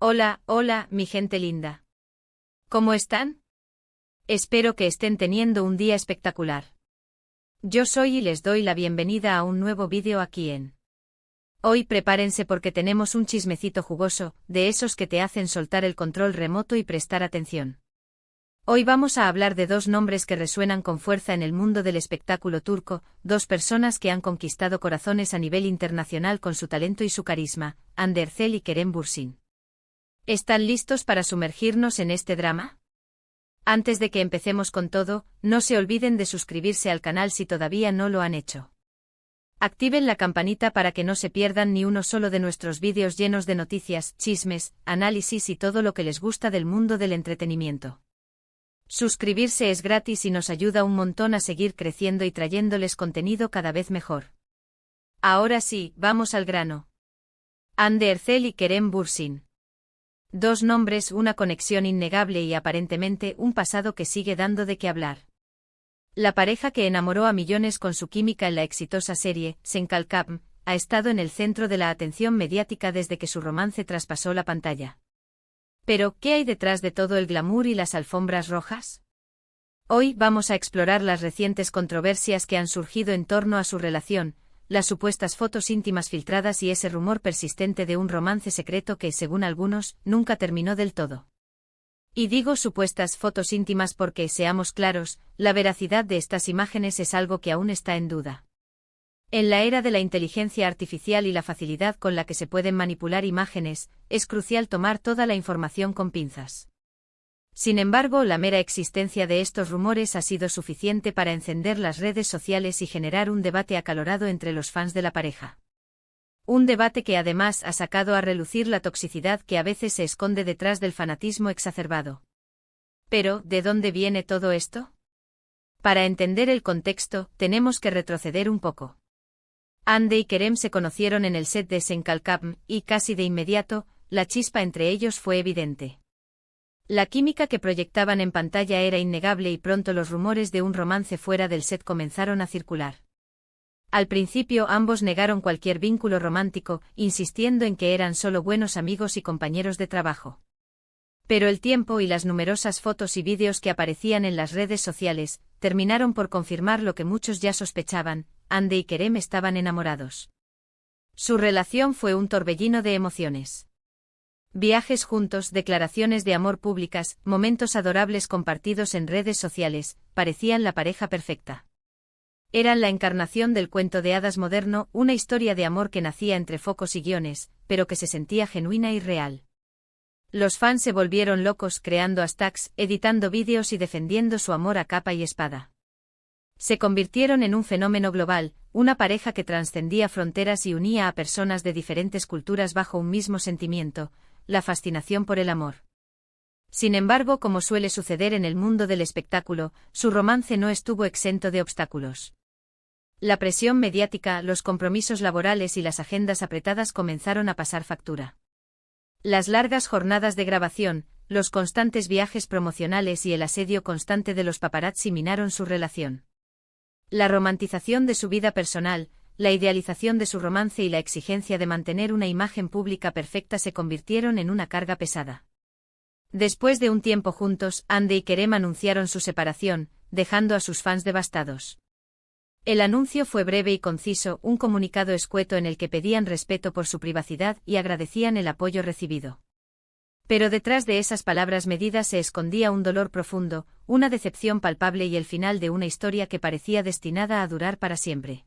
Hola, hola, mi gente linda. ¿Cómo están? Espero que estén teniendo un día espectacular. Yo soy y les doy la bienvenida a un nuevo vídeo aquí en. Hoy prepárense porque tenemos un chismecito jugoso, de esos que te hacen soltar el control remoto y prestar atención. Hoy vamos a hablar de dos nombres que resuenan con fuerza en el mundo del espectáculo turco, dos personas que han conquistado corazones a nivel internacional con su talento y su carisma, Hande Erçel y Kerem Bürsin. ¿Están listos para sumergirnos en este drama? Antes de que empecemos con todo, no se olviden de suscribirse al canal si todavía no lo han hecho. Activen la campanita para que no se pierdan ni uno solo de nuestros vídeos llenos de noticias, chismes, análisis y todo lo que les gusta del mundo del entretenimiento. Suscribirse es gratis y nos ayuda un montón a seguir creciendo y trayéndoles contenido cada vez mejor. Ahora sí, vamos al grano. Hande Erçel y Kerem Bürsin. Dos nombres, una conexión innegable y aparentemente un pasado que sigue dando de qué hablar. La pareja que enamoró a millones con su química en la exitosa serie Sen Kalkam ha estado en el centro de la atención mediática desde que su romance traspasó la pantalla. Pero, ¿qué hay detrás de todo el glamour y las alfombras rojas? Hoy vamos a explorar las recientes controversias que han surgido en torno a su relación, las supuestas fotos íntimas filtradas y ese rumor persistente de un romance secreto que, según algunos, nunca terminó del todo. Y digo supuestas fotos íntimas porque, seamos claros, la veracidad de estas imágenes es algo que aún está en duda. En la era de la inteligencia artificial y la facilidad con la que se pueden manipular imágenes, es crucial tomar toda la información con pinzas. Sin embargo, la mera existencia de estos rumores ha sido suficiente para encender las redes sociales y generar un debate acalorado entre los fans de la pareja. Un debate que además ha sacado a relucir la toxicidad que a veces se esconde detrás del fanatismo exacerbado. Pero, ¿de dónde viene todo esto? Para entender el contexto, tenemos que retroceder un poco. Hande y Kerem se conocieron en el set de Sen Kalkam y, casi de inmediato, la chispa entre ellos fue evidente. La química que proyectaban en pantalla era innegable y pronto los rumores de un romance fuera del set comenzaron a circular. Al principio ambos negaron cualquier vínculo romántico, insistiendo en que eran solo buenos amigos y compañeros de trabajo. Pero el tiempo y las numerosas fotos y vídeos que aparecían en las redes sociales terminaron por confirmar lo que muchos ya sospechaban: Hande y Kerem estaban enamorados. Su relación fue un torbellino de emociones. Viajes juntos, declaraciones de amor públicas, momentos adorables compartidos en redes sociales, parecían la pareja perfecta. Eran la encarnación del cuento de hadas moderno, una historia de amor que nacía entre focos y guiones, pero que se sentía genuina y real. Los fans se volvieron locos creando hashtags, editando vídeos y defendiendo su amor a capa y espada. Se convirtieron en un fenómeno global, una pareja que trascendía fronteras y unía a personas de diferentes culturas bajo un mismo sentimiento: la fascinación por el amor. Sin embargo, como suele suceder en el mundo del espectáculo, su romance no estuvo exento de obstáculos. La presión mediática, los compromisos laborales y las agendas apretadas comenzaron a pasar factura. Las largas jornadas de grabación, los constantes viajes promocionales y el asedio constante de los paparazzi minaron su relación. La romantización de su vida personal, la idealización de su romance y la exigencia de mantener una imagen pública perfecta se convirtieron en una carga pesada. Después de un tiempo juntos, Hande y Kerem anunciaron su separación, dejando a sus fans devastados. El anuncio fue breve y conciso, un comunicado escueto en el que pedían respeto por su privacidad y agradecían el apoyo recibido. Pero detrás de esas palabras medidas se escondía un dolor profundo, una decepción palpable y el final de una historia que parecía destinada a durar para siempre.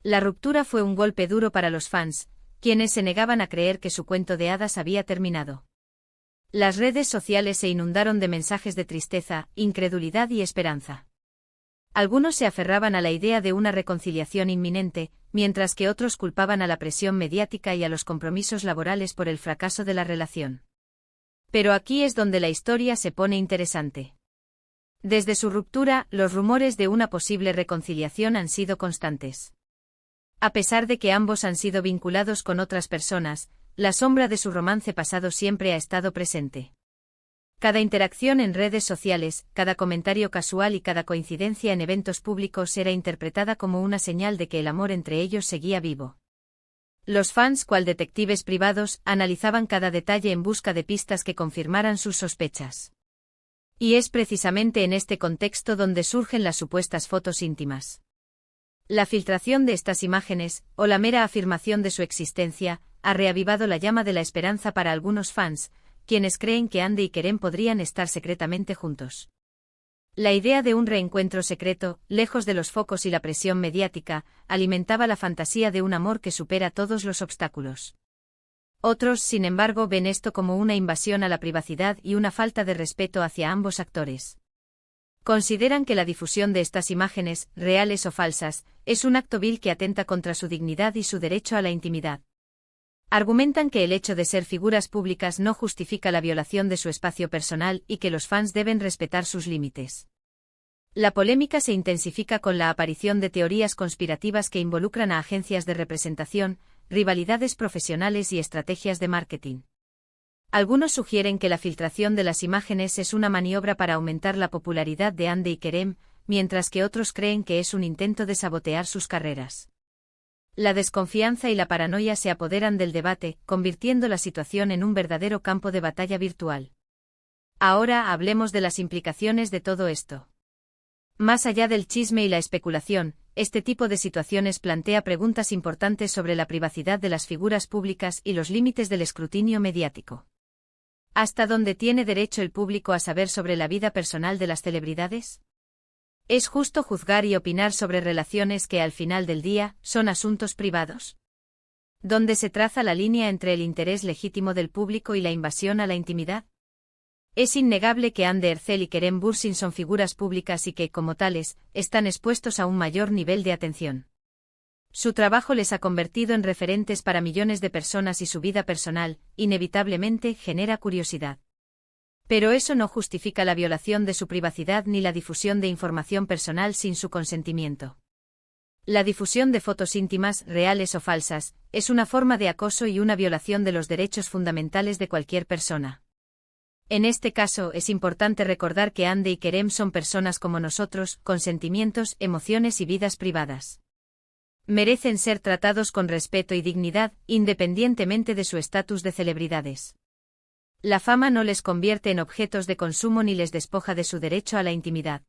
La ruptura fue un golpe duro para los fans, quienes se negaban a creer que su cuento de hadas había terminado. Las redes sociales se inundaron de mensajes de tristeza, incredulidad y esperanza. Algunos se aferraban a la idea de una reconciliación inminente, mientras que otros culpaban a la presión mediática y a los compromisos laborales por el fracaso de la relación. Pero aquí es donde la historia se pone interesante. Desde su ruptura, los rumores de una posible reconciliación han sido constantes. A pesar de que ambos han sido vinculados con otras personas, la sombra de su romance pasado siempre ha estado presente. Cada interacción en redes sociales, cada comentario casual y cada coincidencia en eventos públicos era interpretada como una señal de que el amor entre ellos seguía vivo. Los fans, cual detectives privados, analizaban cada detalle en busca de pistas que confirmaran sus sospechas. Y es precisamente en este contexto donde surgen las supuestas fotos íntimas. La filtración de estas imágenes, o la mera afirmación de su existencia, ha reavivado la llama de la esperanza para algunos fans, quienes creen que Andy y Kerem podrían estar secretamente juntos. La idea de un reencuentro secreto, lejos de los focos y la presión mediática, alimentaba la fantasía de un amor que supera todos los obstáculos. Otros, sin embargo, ven esto como una invasión a la privacidad y una falta de respeto hacia ambos actores. Consideran que la difusión de estas imágenes, reales o falsas, es un acto vil que atenta contra su dignidad y su derecho a la intimidad. Argumentan que el hecho de ser figuras públicas no justifica la violación de su espacio personal y que los fans deben respetar sus límites. La polémica se intensifica con la aparición de teorías conspirativas que involucran a agencias de representación, rivalidades profesionales y estrategias de marketing. Algunos sugieren que la filtración de las imágenes es una maniobra para aumentar la popularidad de Andy y Kerem, mientras que otros creen que es un intento de sabotear sus carreras. La desconfianza y la paranoia se apoderan del debate, convirtiendo la situación en un verdadero campo de batalla virtual. Ahora hablemos de las implicaciones de todo esto. Más allá del chisme y la especulación, este tipo de situaciones plantea preguntas importantes sobre la privacidad de las figuras públicas y los límites del escrutinio mediático. ¿Hasta dónde tiene derecho el público a saber sobre la vida personal de las celebridades? ¿Es justo juzgar y opinar sobre relaciones que al final del día son asuntos privados? ¿Dónde se traza la línea entre el interés legítimo del público y la invasión a la intimidad? Es innegable que Andy Ercel y Kerem Bürsin son figuras públicas y que, como tales, están expuestos a un mayor nivel de atención. Su trabajo les ha convertido en referentes para millones de personas y su vida personal, inevitablemente, genera curiosidad. Pero eso no justifica la violación de su privacidad ni la difusión de información personal sin su consentimiento. La difusión de fotos íntimas, reales o falsas, es una forma de acoso y una violación de los derechos fundamentales de cualquier persona. En este caso es importante recordar que Andy y Kerem son personas como nosotros, con sentimientos, emociones y vidas privadas. Merecen ser tratados con respeto y dignidad, independientemente de su estatus de celebridades. La fama no les convierte en objetos de consumo ni les despoja de su derecho a la intimidad.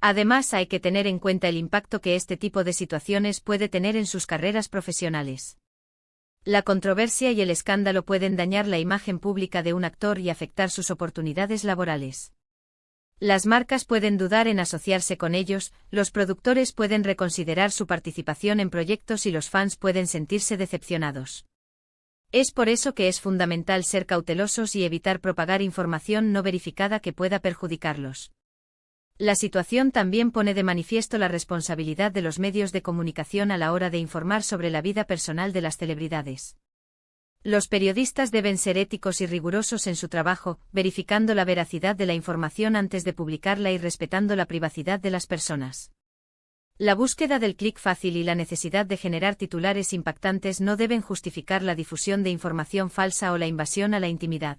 Además, hay que tener en cuenta el impacto que este tipo de situaciones puede tener en sus carreras profesionales. La controversia y el escándalo pueden dañar la imagen pública de un actor y afectar sus oportunidades laborales. Las marcas pueden dudar en asociarse con ellos, los productores pueden reconsiderar su participación en proyectos y los fans pueden sentirse decepcionados. Es por eso que es fundamental ser cautelosos y evitar propagar información no verificada que pueda perjudicarlos. La situación también pone de manifiesto la responsabilidad de los medios de comunicación a la hora de informar sobre la vida personal de las celebridades. Los periodistas deben ser éticos y rigurosos en su trabajo, verificando la veracidad de la información antes de publicarla y respetando la privacidad de las personas. La búsqueda del clic fácil y la necesidad de generar titulares impactantes no deben justificar la difusión de información falsa o la invasión a la intimidad.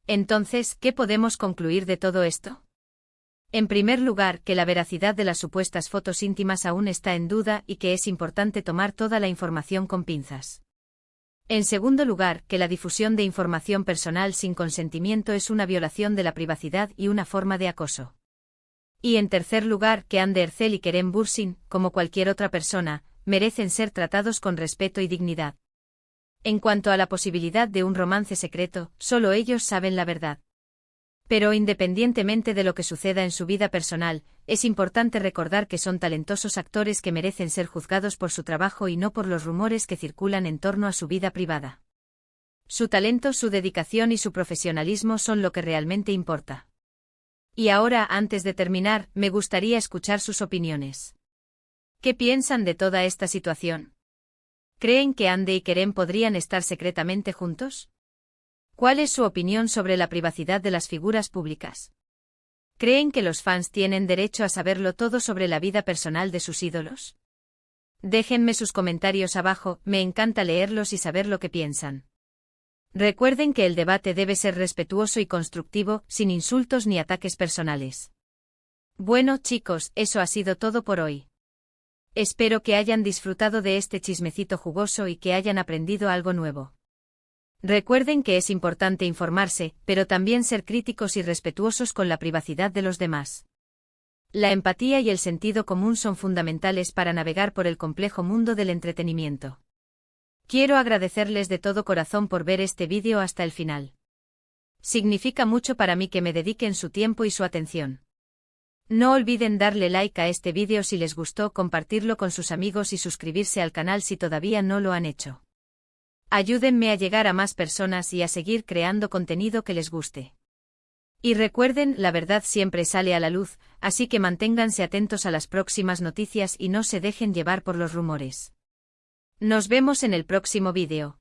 Entonces, ¿qué podemos concluir de todo esto? En primer lugar, que la veracidad de las supuestas fotos íntimas aún está en duda y que es importante tomar toda la información con pinzas. En segundo lugar, que la difusión de información personal sin consentimiento es una violación de la privacidad y una forma de acoso. Y en tercer lugar, que Andy Ercel y Kerem Bürsin, como cualquier otra persona, merecen ser tratados con respeto y dignidad. En cuanto a la posibilidad de un romance secreto, solo ellos saben la verdad. Pero independientemente de lo que suceda en su vida personal, es importante recordar que son talentosos actores que merecen ser juzgados por su trabajo y no por los rumores que circulan en torno a su vida privada. Su talento, su dedicación y su profesionalismo son lo que realmente importa. Y ahora, antes de terminar, me gustaría escuchar sus opiniones. ¿Qué piensan de toda esta situación? ¿Creen que Andy y Kerem podrían estar secretamente juntos? ¿Cuál es su opinión sobre la privacidad de las figuras públicas? ¿Creen que los fans tienen derecho a saberlo todo sobre la vida personal de sus ídolos? Déjenme sus comentarios abajo, me encanta leerlos y saber lo que piensan. Recuerden que el debate debe ser respetuoso y constructivo, sin insultos ni ataques personales. Bueno, chicos, eso ha sido todo por hoy. Espero que hayan disfrutado de este chismecito jugoso y que hayan aprendido algo nuevo. Recuerden que es importante informarse, pero también ser críticos y respetuosos con la privacidad de los demás. La empatía y el sentido común son fundamentales para navegar por el complejo mundo del entretenimiento. Quiero agradecerles de todo corazón por ver este vídeo hasta el final. Significa mucho para mí que me dediquen su tiempo y su atención. No olviden darle like a este vídeo si les gustó, compartirlo con sus amigos y suscribirse al canal si todavía no lo han hecho. Ayúdenme a llegar a más personas y a seguir creando contenido que les guste. Y recuerden, la verdad siempre sale a la luz, así que manténganse atentos a las próximas noticias y no se dejen llevar por los rumores. Nos vemos en el próximo vídeo.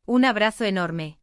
Un abrazo enorme.